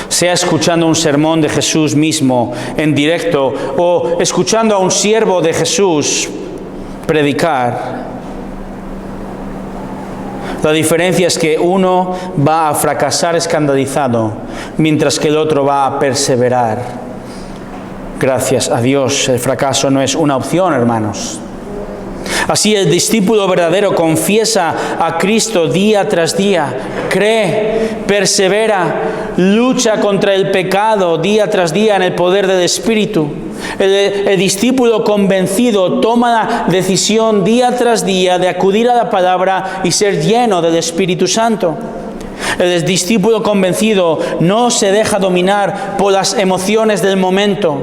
sea escuchando un sermón de Jesús mismo en directo o escuchando a un siervo de Jesús predicar, la diferencia es que uno va a fracasar escandalizado, mientras que el otro va a perseverar. Gracias a Dios, el fracaso no es una opción, hermanos. Así el discípulo verdadero confiesa a Cristo día tras día, cree, persevera, lucha contra el pecado día tras día en el poder del Espíritu. El discípulo convencido toma la decisión día tras día de acudir a la palabra y ser lleno del Espíritu Santo. El discípulo convencido no se deja dominar por las emociones del momento,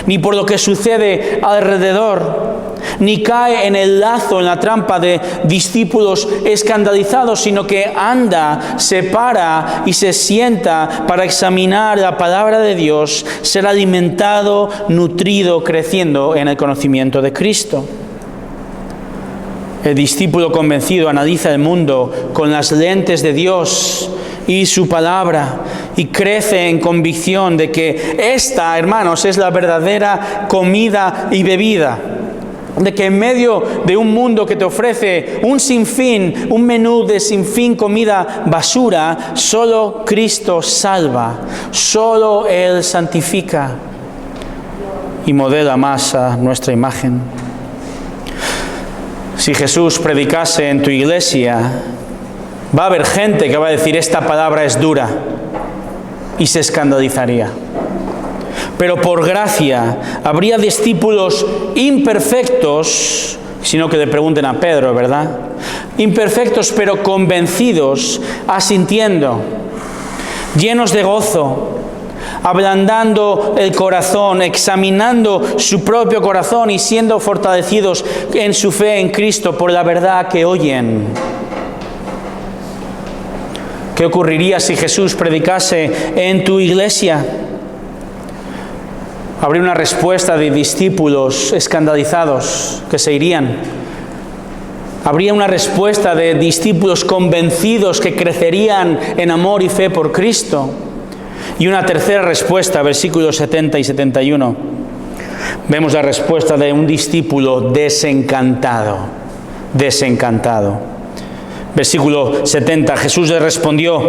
ni por lo que sucede alrededor, ni cae en el lazo, en la trampa de discípulos escandalizados, sino que anda, se para y se sienta para examinar la palabra de Dios, ser alimentado, nutrido, creciendo en el conocimiento de Cristo. El discípulo convencido analiza el mundo con las lentes de Dios y su palabra y crece en convicción de que esta, hermanos, es la verdadera comida y bebida. De que en medio de un mundo que te ofrece un sinfín, un menú de sinfín comida basura, solo Cristo salva, solo Él santifica y modela más a nuestra imagen. Si Jesús predicase en tu iglesia, va a haber gente que va a decir: esta palabra es dura, y se escandalizaría. Pero por gracia habría discípulos imperfectos, sino que le pregunten a Pedro, ¿verdad? Imperfectos pero convencidos, asintiendo, llenos de gozo, ablandando el corazón, examinando su propio corazón y siendo fortalecidos en su fe en Cristo por la verdad que oyen. ¿Qué ocurriría si Jesús predicase en tu iglesia? Habría una respuesta de discípulos escandalizados que se irían. Habría una respuesta de discípulos convencidos que crecerían en amor y fe por Cristo. Y una tercera respuesta, versículos 70 y 71. Vemos la respuesta de un discípulo desencantado. Desencantado. Versículo 70, Jesús le respondió: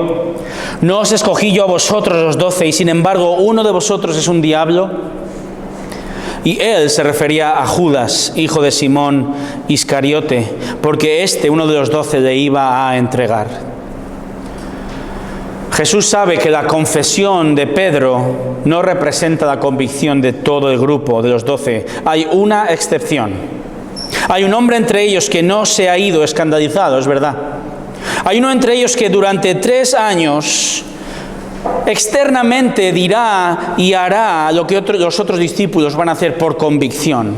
¿no os escogí yo a vosotros los 12 y sin embargo uno de vosotros es un diablo? Y él se refería a Judas, hijo de Simón Iscariote, porque uno de los 12, le iba a entregar. Jesús sabe que la confesión de Pedro no representa la convicción de todo el grupo de los 12. Hay una excepción. Hay un hombre entre ellos que no se ha ido escandalizado, es verdad. Hay uno entre ellos que durante 3 años externamente dirá y hará lo que los otros discípulos van a hacer por convicción.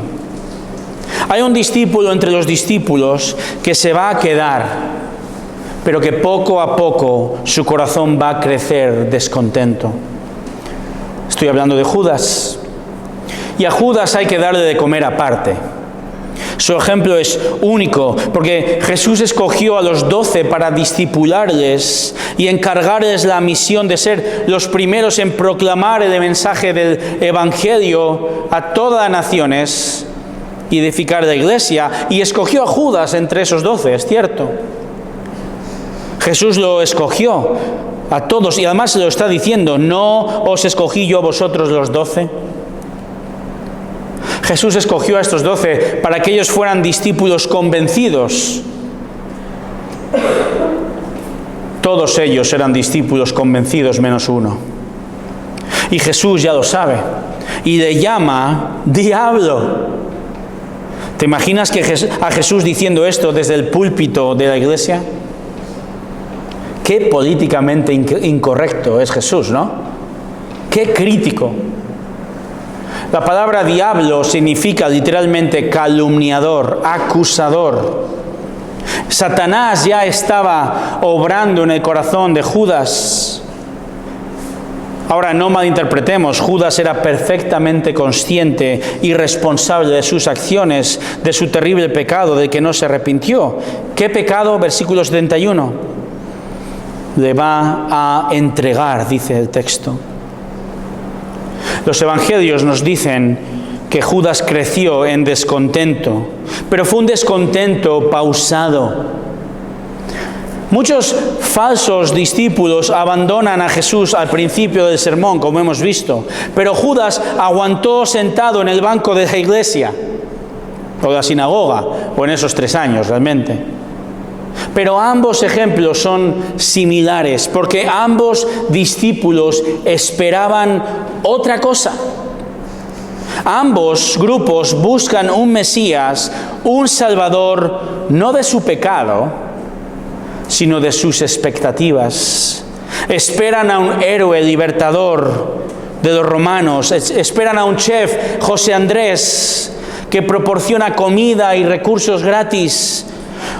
Hay un discípulo entre los discípulos que se va a quedar, pero que poco a poco su corazón va a crecer descontento. Estoy hablando de Judas. Y a Judas hay que darle de comer aparte. Su ejemplo es único, porque Jesús escogió a los 12 para discipularles y encargarles la misión de ser los primeros en proclamar el mensaje del Evangelio a todas las naciones y edificar la iglesia. Y escogió a Judas entre esos 12, es cierto. Jesús lo escogió a todos y además lo está diciendo: ¿no os escogí yo a vosotros los 12? Jesús escogió a estos 12 para que ellos fueran discípulos convencidos. Todos ellos eran discípulos convencidos menos uno. Y Jesús ya lo sabe y le llama diablo. ¿Te imaginas a Jesús diciendo esto desde el púlpito de la iglesia? Qué políticamente incorrecto es Jesús, ¿no? Qué crítico. La palabra diablo significa literalmente calumniador, acusador. Satanás ya estaba obrando en el corazón de Judas. Ahora, no malinterpretemos, Judas era perfectamente consciente y responsable de sus acciones, de su terrible pecado, del que no se arrepintió. ¿Qué pecado? Versículo 71. Le va a entregar, dice el texto. Los evangelios nos dicen que Judas creció en descontento, pero fue un descontento pausado. Muchos falsos discípulos abandonan a Jesús al principio del sermón, como hemos visto, pero Judas aguantó sentado en el banco de la iglesia, o de la sinagoga, o en esos 3 años realmente. Pero ambos ejemplos son similares, porque ambos discípulos esperaban otra cosa. Ambos grupos buscan un Mesías, un Salvador, no de su pecado, sino de sus expectativas. Esperan a un héroe libertador de los romanos, esperan a un chef, José Andrés, que proporciona comida y recursos gratis.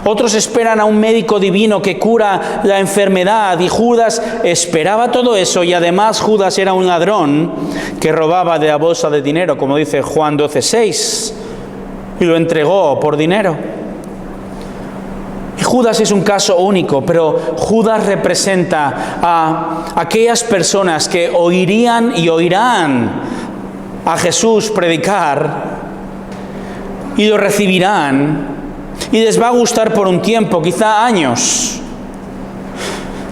Otros esperan a un médico divino que cura la enfermedad, y Judas esperaba todo eso, y además Judas era un ladrón que robaba de la bolsa de dinero, como dice Juan 12:6, y lo entregó por dinero. Y Judas es un caso único, pero Judas representa a aquellas personas que oirían y oirán a Jesús predicar y lo recibirán. Y les va a gustar por un tiempo, quizá años.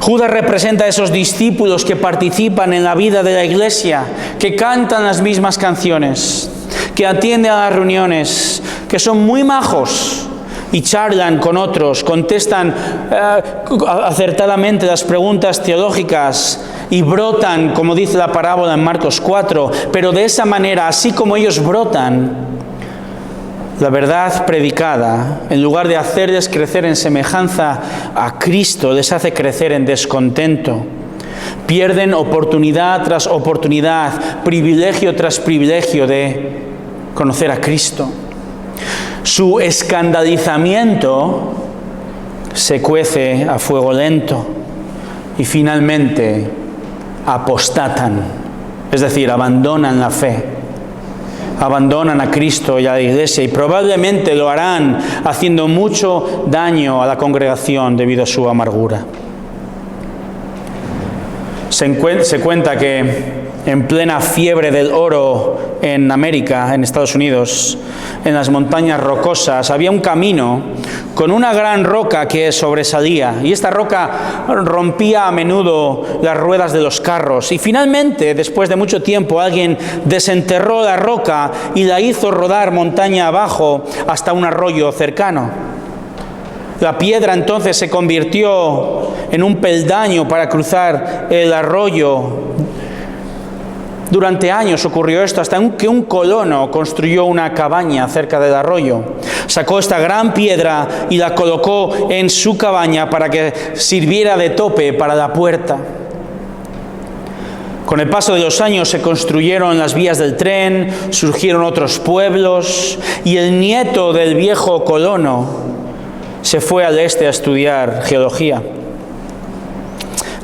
Judas representa a esos discípulos que participan en la vida de la iglesia, que cantan las mismas canciones, que atienden a las reuniones, que son muy majos y charlan con otros, contestan acertadamente las preguntas teológicas y brotan, como dice la parábola en Marcos 4, pero de esa manera, así como ellos brotan, la verdad predicada, en lugar de hacerles crecer en semejanza a Cristo, les hace crecer en descontento. Pierden oportunidad tras oportunidad, privilegio tras privilegio de conocer a Cristo. Su escandalizamiento se cuece a fuego lento y finalmente apostatan, es decir, abandonan la fe. Abandonan a Cristo y a la iglesia, y probablemente lo harán haciendo mucho daño a la congregación debido a su amargura. Se cuenta que en plena fiebre del oro en América, en Estados Unidos, en las montañas rocosas, había un camino con una gran roca que sobresalía, y esta roca rompía a menudo las ruedas de los carros, y finalmente, después de mucho tiempo, alguien desenterró la roca y la hizo rodar montaña abajo hasta un arroyo cercano. La piedra entonces se convirtió en un peldaño para cruzar el arroyo. Durante años ocurrió esto, hasta que un colono construyó una cabaña cerca del arroyo. Sacó esta gran piedra y la colocó en su cabaña para que sirviera de tope para la puerta. Con el paso de los años se construyeron las vías del tren, surgieron otros pueblos, y el nieto del viejo colono se fue al este a estudiar geología.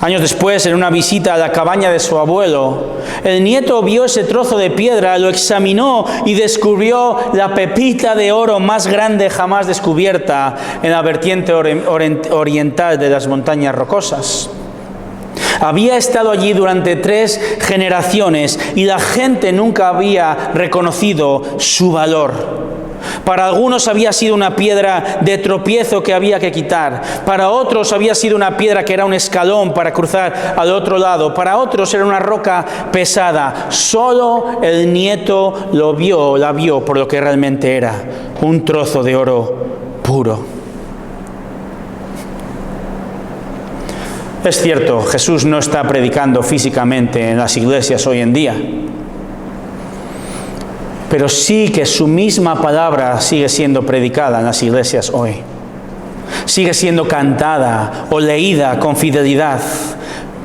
Años después, en una visita a la cabaña de su abuelo, el nieto vio ese trozo de piedra, lo examinó y descubrió la pepita de oro más grande jamás descubierta en la vertiente oriental de las montañas rocosas. Había estado allí durante 3 generaciones y la gente nunca había reconocido su valor. Para algunos había sido una piedra de tropiezo que había que quitar. Para otros había sido una piedra que era un escalón para cruzar al otro lado. Para otros era una roca pesada. Solo el nieto la vio por lo que realmente era, un trozo de oro puro. Es cierto, Jesús no está predicando físicamente en las iglesias hoy en día, pero sí que su misma palabra sigue siendo predicada en las iglesias hoy. Sigue siendo cantada o leída con fidelidad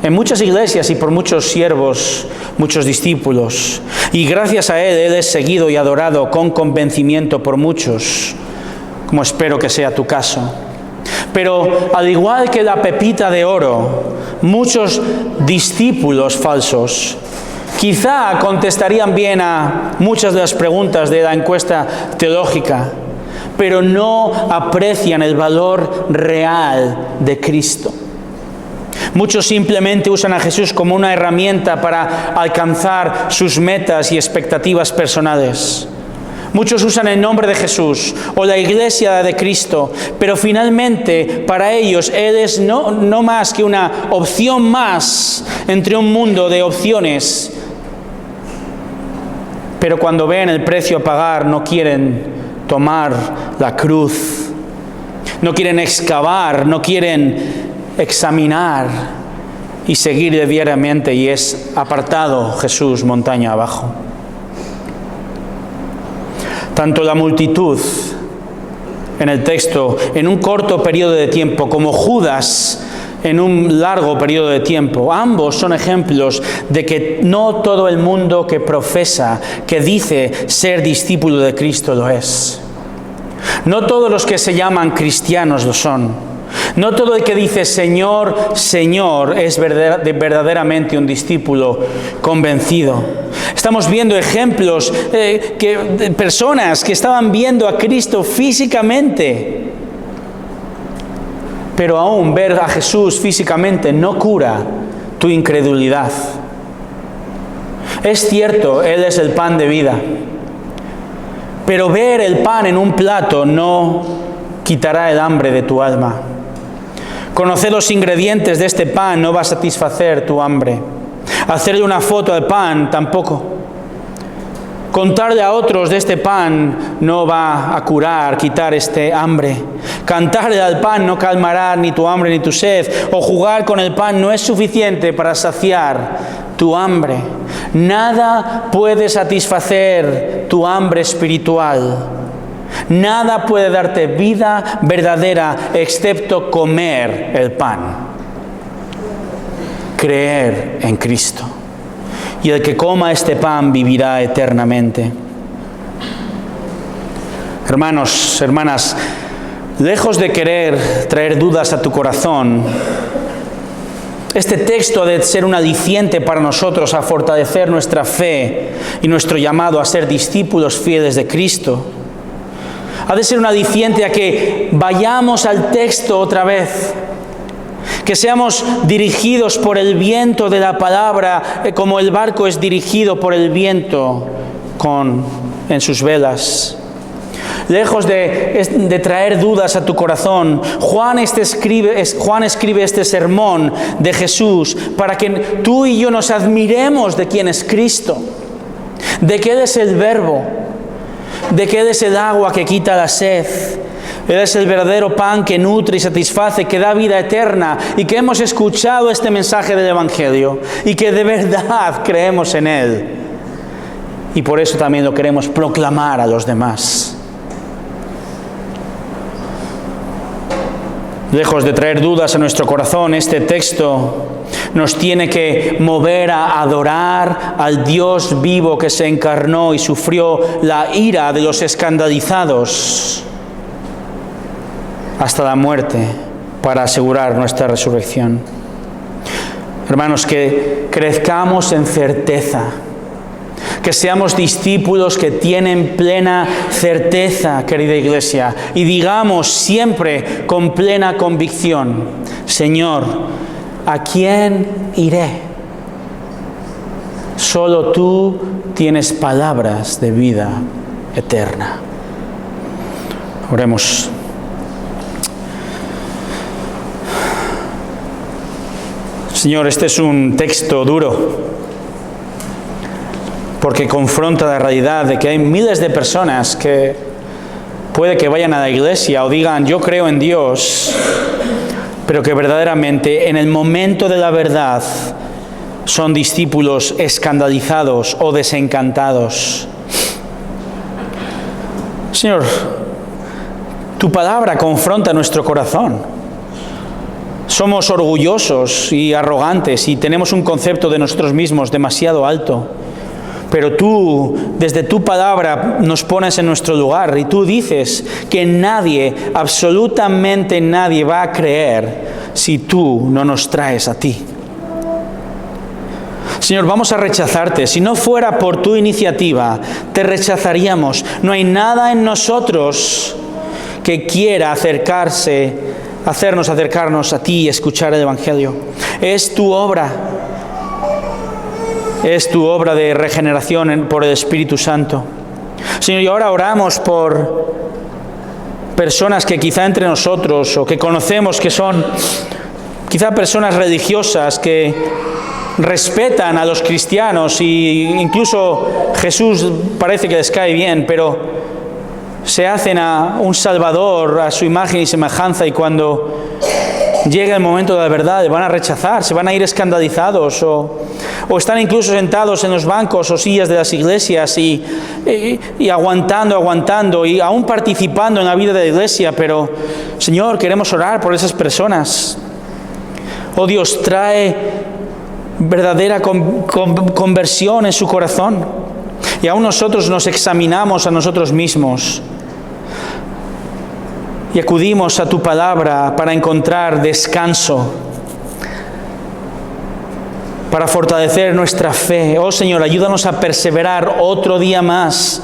en muchas iglesias y por muchos siervos, muchos discípulos. Y gracias a Él es seguido y adorado con convencimiento por muchos, como espero que sea tu caso. Pero al igual que la pepita de oro, muchos discípulos falsos quizá contestarían bien a muchas de las preguntas de la encuesta teológica, pero no aprecian el valor real de Cristo. Muchos simplemente usan a Jesús como una herramienta para alcanzar sus metas y expectativas personales. Muchos usan el nombre de Jesús o la iglesia de Cristo, pero finalmente para ellos Él es no más que una opción más entre un mundo de opciones. Pero cuando ven el precio a pagar, no quieren tomar la cruz, no quieren excavar, no quieren examinar y seguir diariamente, y es apartado Jesús montaña abajo. Tanto la multitud en el texto, en un corto periodo de tiempo, como Judas en un largo periodo de tiempo, ambos son ejemplos de que no todo el mundo que profesa, que dice ser discípulo de Cristo lo es. No todos los que se llaman cristianos lo son. No todo el que dice Señor, Señor es verdaderamente un discípulo convencido. Estamos viendo ejemplos de personas que estaban viendo a Cristo físicamente, pero aún ver a Jesús físicamente no cura tu incredulidad. Es cierto, Él es el pan de vida, pero ver el pan en un plato no quitará el hambre de tu alma. Conocer los ingredientes de este pan no va a satisfacer tu hambre. Hacerle una foto al pan tampoco. Contarle a otros de este pan no va a curar, quitar este hambre. Cantarle al pan no calmará ni tu hambre ni tu sed. O jugar con el pan no es suficiente para saciar tu hambre. Nada puede satisfacer tu hambre espiritual. Nada puede darte vida verdadera excepto comer el pan. Creer en Cristo. Y el que coma este pan vivirá eternamente. Hermanos, hermanas, lejos de querer traer dudas a tu corazón, este texto ha de ser un aliciente para nosotros a fortalecer nuestra fe y nuestro llamado a ser discípulos fieles de Cristo. Ha de ser un aliciente a que vayamos al texto otra vez, que seamos dirigidos por el viento de la palabra, como el barco es dirigido por el viento en sus velas. Lejos de traer dudas a tu corazón, Juan escribe este sermón de Jesús para que tú y yo nos admiremos de quién es Cristo, de que Él es el Verbo, de que Él es el agua que quita la sed. Él es el verdadero pan que nutre y satisface, que da vida eterna, y que hemos escuchado este mensaje del Evangelio y que de verdad creemos en Él. Y por eso también lo queremos proclamar a los demás. Lejos de traer dudas a nuestro corazón, este texto nos tiene que mover a adorar al Dios vivo que se encarnó y sufrió la ira de los escandalizados hasta la muerte para asegurar nuestra resurrección. Hermanos, que crezcamos en certeza, que seamos discípulos que tienen plena certeza, querida iglesia, y digamos siempre con plena convicción: Señor, ¿a quién iré? Solo tú tienes palabras de vida eterna. Oremos. Señor, este es un texto duro, porque confronta la realidad de que hay miles de personas que puede que vayan a la iglesia o digan yo creo en Dios, pero que verdaderamente en el momento de la verdad son discípulos escandalizados o desencantados. Señor, tu palabra confronta nuestro corazón. Somos orgullosos y arrogantes y tenemos un concepto de nosotros mismos demasiado alto. Pero tú, desde tu palabra, nos pones en nuestro lugar y tú dices que nadie, absolutamente nadie va a creer si tú no nos traes a ti. Señor, vamos a rechazarte. Si no fuera por tu iniciativa, te rechazaríamos. No hay nada en nosotros que quiera hacernos acercarnos a ti y escuchar el Evangelio. Es tu obra. Es tu obra de regeneración por el Espíritu Santo. Señor, y ahora oramos por personas que quizá entre nosotros o que conocemos que son quizá personas religiosas que respetan a los cristianos y incluso Jesús parece que les cae bien, pero se hacen a un Salvador a su imagen y semejanza, y cuando llega el momento de la verdad le van a rechazar, se van a ir escandalizados o están incluso sentados en los bancos o sillas de las iglesias y aguantando y aún participando en la vida de la iglesia. Pero Señor, queremos orar por esas personas. Oh Dios, trae verdadera conversión en su corazón. Y aún nosotros nos examinamos a nosotros mismos y acudimos a tu palabra para encontrar descanso, para fortalecer nuestra fe. Oh Señor, ayúdanos a perseverar otro día más,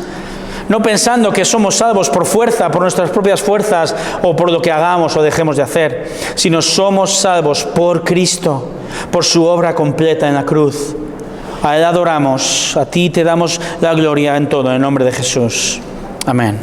no pensando que somos salvos por fuerza, por nuestras propias fuerzas o por lo que hagamos o dejemos de hacer, sino somos salvos por Cristo, por su obra completa en la cruz. A Él adoramos, a ti te damos la gloria en todo, en el nombre de Jesús. Amén.